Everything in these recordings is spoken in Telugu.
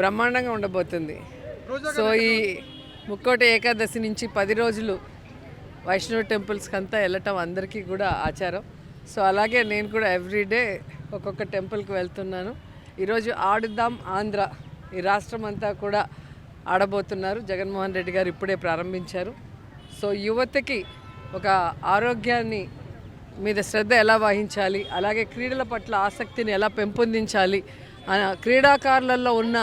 బ్రహ్మాండంగా ఉండబోతుంది. సో ఈ ముక్కోటి ఏకాదశి నుంచి 10 రోజులు వైష్ణవ టెంపుల్స్కి అంతా వెళ్ళటం అందరికీ కూడా ఆచారం. సో అలాగే నేను కూడా ఎవ్రీడే ఒక్కొక్క టెంపుల్కి వెళ్తున్నాను. ఈరోజు ఆడుదాం ఆంధ్ర, ఈ రాష్ట్రం అంతా కూడా ఆడబోతున్నారు. జగన్మోహన్ రెడ్డి గారు ఇప్పుడే ప్రారంభించారు. సో యువతకి ఒక ఆరోగ్యాన్ని మీద శ్రద్ధ ఎలా వహించాలి, అలాగే క్రీడల పట్ల ఆసక్తిని ఎలా పెంపొందించాలి, క్రీడాకారులలో ఉన్న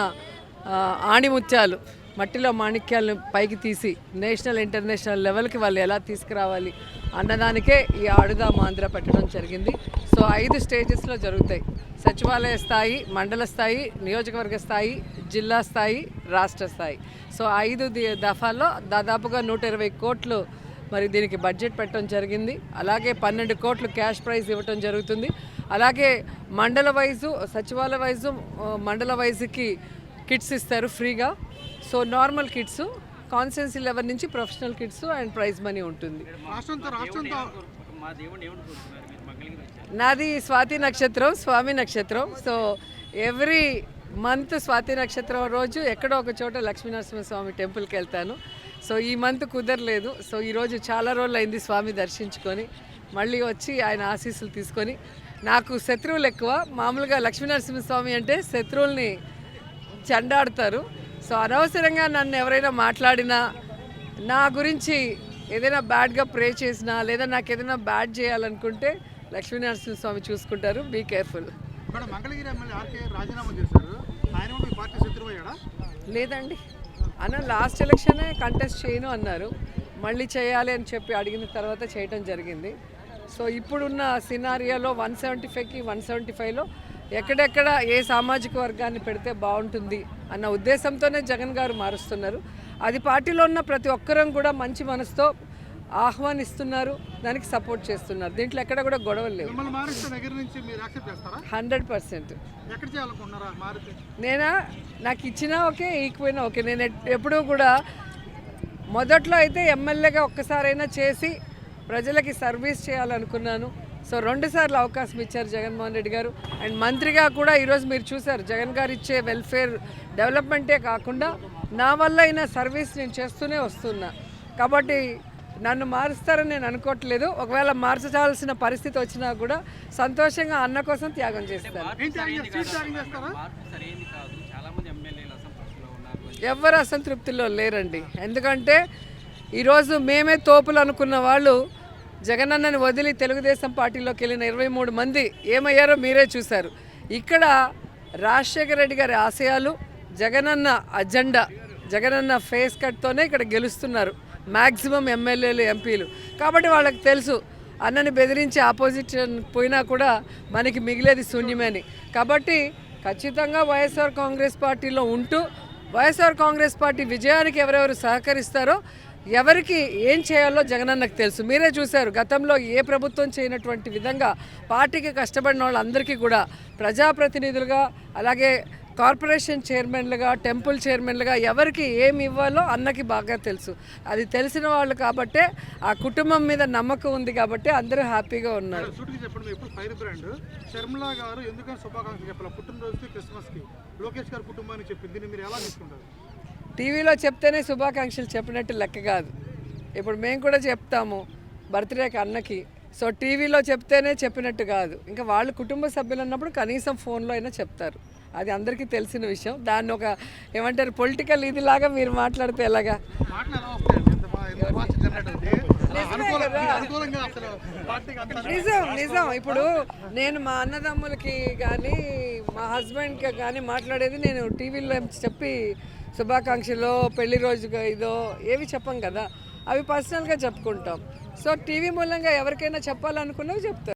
ఆణిముత్యాలు, మట్టిలో మాణిక్యాలను పైకి తీసి నేషనల్ ఇంటర్నేషనల్ లెవెల్కి వాళ్ళు ఎలా తీసుకురావాలి అన్నదానికే ఈ ఆడుదాం ఆంధ్ర పెట్టడం జరిగింది. సో 5 స్టేజెస్లో జరుగుతాయి. సచివాలయ స్థాయి, మండల స్థాయి, నియోజకవర్గ స్థాయి, జిల్లా స్థాయి, రాష్ట్ర స్థాయి. సో 5 దఫాల్లో దాదాపుగా 120 కోట్లు మరి దీనికి బడ్జెట్ పెట్టడం జరిగింది. అలాగే 12 కోట్లు క్యాష్ ప్రైజ్ ఇవ్వటం జరుగుతుంది. అలాగే మండల వైజు, సచివాలయ వైజు, మండల వైజుకి కిట్స్ ఇస్తారు ఫ్రీగా. So normal kits, constituency level నుంచి professional kits and prize money ఉంటుంది. నాది స్వాతి నక్షత్రం, స్వామి నక్షత్రం. సో ఎవ్రీ మంత్ స్వాతి నక్షత్రం రోజు ఎక్కడో ఒక చోట లక్ష్మీనరసింహస్వామి టెంపుల్కి వెళ్తాను. సో ఈ మంత్ కుదరలేదు. సో ఈరోజు చాలా రోజులు అయింది స్వామి దర్శించుకొని మళ్ళీ వచ్చి ఆయన ఆశీస్సులు తీసుకొని. నాకు శత్రువులు ఎక్కువ. మామూలుగా లక్ష్మీనరసింహస్వామి అంటే శత్రువుల్ని చెండాడుతారు. సో అనవసరంగా నన్ను ఎవరైనా మాట్లాడినా, నా గురించి ఏదైనా బ్యాడ్గా ప్రే చేసినా, లేదా నాకు ఏదైనా బ్యాడ్ చేయాలనుకుంటే లక్ష్మీనరసింహస్వామి చూసుకుంటారు. Be careful. లేదండి అన్న, లాస్ట్ ఎలక్షనే కంటెస్ట్ చేయను అన్నారు. మళ్ళీ చేయాలి అని చెప్పి అడిగిన తర్వాత చేయటం జరిగింది. సో ఇప్పుడున్న సినారియాలో 175కి 175లో ఎక్కడెక్కడ ఏ సామాజిక వర్గాన్ని పెడితే బాగుంటుంది అన్న ఉద్దేశంతోనే జగన్ గారు మారుస్తున్నారు. అది పార్టీలో ఉన్న ప్రతి ఒక్కరం కూడా మంచి మనసుతో ఆహ్వానిస్తున్నారు, దానికి సపోర్ట్ చేస్తున్నారు. దీంట్లో ఎక్కడ కూడా గొడవలు లేవు. 100%. నేనా, నాకు ఇచ్చినా ఓకే, ఈకపోయినా ఓకే. నేను ఎప్పుడూ కూడా మొదట్లో అయితే ఎమ్మెల్యేగా ఒక్కసారైనా చేసి ప్రజలకి సర్వీస్ చేయాలనుకున్నాను. సో 2 సార్లు అవకాశం ఇచ్చారు జగన్మోహన్ రెడ్డి గారు. అండ్ మంత్రిగా కూడా ఈరోజు మీరు చూశారు, జగన్ గారు ఇచ్చే వెల్ఫేర్ డెవలప్మెంటే కాకుండా నా వల్ల అయిన సర్వీస్ నేను చేస్తూనే వస్తున్నా. కాబట్టి నన్ను మారుస్తారని నేను అనుకోవట్లేదు. ఒకవేళ మార్చాల్సిన పరిస్థితి వచ్చినా కూడా సంతోషంగా అన్న కోసం త్యాగం చేస్తాను. ఎవరు అసంతృప్తిలో లేరండి. ఎందుకంటే ఈరోజు మేమే తోపులు అనుకున్న వాళ్ళు జగనన్నని వదిలి తెలుగుదేశం పార్టీలోకి వెళ్ళిన 23 మంది ఏమయ్యారో మీరే చూశారు. ఇక్కడ రాజశేఖర రెడ్డి గారి ఆశయాలు, జగనన్న అజెండా, జగనన్న ఫేస్ కట్తోనే ఇక్కడ గెలుస్తున్నారు మ్యాక్సిమం ఎమ్మెల్యేలు, ఎంపీలు. కాబట్టి వాళ్ళకి తెలుసు అన్నని బెదిరించి ఆపోజిషన్ పోయినా కూడా మనకి మిగిలేది శూన్యమని. కాబట్టి ఖచ్చితంగా వైఎస్ఆర్ కాంగ్రెస్ పార్టీలో ఉంటూ వైఎస్ఆర్ కాంగ్రెస్ పార్టీ విజయానికి ఎవరెవరు సహకరిస్తారో, ఎవరికి ఏం చేయాలో జగనన్నకు తెలుసు. మీరే చూశారు, గతంలో ఏ ప్రభుత్వం చేయనటువంటి విధంగా పార్టీకి కష్టపడిన వాళ్ళందరికీ కూడా ప్రజాప్రతినిధులుగా, అలాగే కార్పొరేషన్ చైర్మన్లుగా, టెంపుల్ చైర్మన్లుగా ఎవరికి ఏమి ఇవ్వాలో అన్నకి బాగా తెలుసు. అది తెలిసిన వాళ్ళు కాబట్టే, ఆ కుటుంబం మీద నమ్మకం ఉంది కాబట్టి అందరూ హ్యాపీగా ఉన్నారు. టీవీలో చెప్తేనే శుభాకాంక్షలు చెప్పినట్టు లెక్క కాదు. ఇప్పుడు మేము కూడా చెప్తాము బర్త్డేకి అన్నకి. సో టీవీలో చెప్తేనే చెప్పినట్టు కాదు. ఇంకా వాళ్ళు కుటుంబ సభ్యులు అన్నప్పుడు కనీసం ఫోన్లో అయినా చెప్తారు. అది అందరికీ తెలిసిన విషయం. దాన్ని ఒక ఏమంటారు పొలిటికల్ ఇదిలాగా మీరు మాట్లాడితే ఎలాగా? నిజం. ఇప్పుడు నేను మా అన్నదమ్ములకి కానీ మా హస్బెండ్కి కానీ మాట్లాడేది నేను టీవీలో చెప్పి శుభాకాంక్షలో, పెళ్లి రోజుగా ఇదో ఏవి చెప్పం కదా, అవి పర్సనల్గా చెప్పుకుంటాం. సో టీవీ మూలంగా ఎవరికైనా చెప్పాలనుకున్నవి చెప్తారు.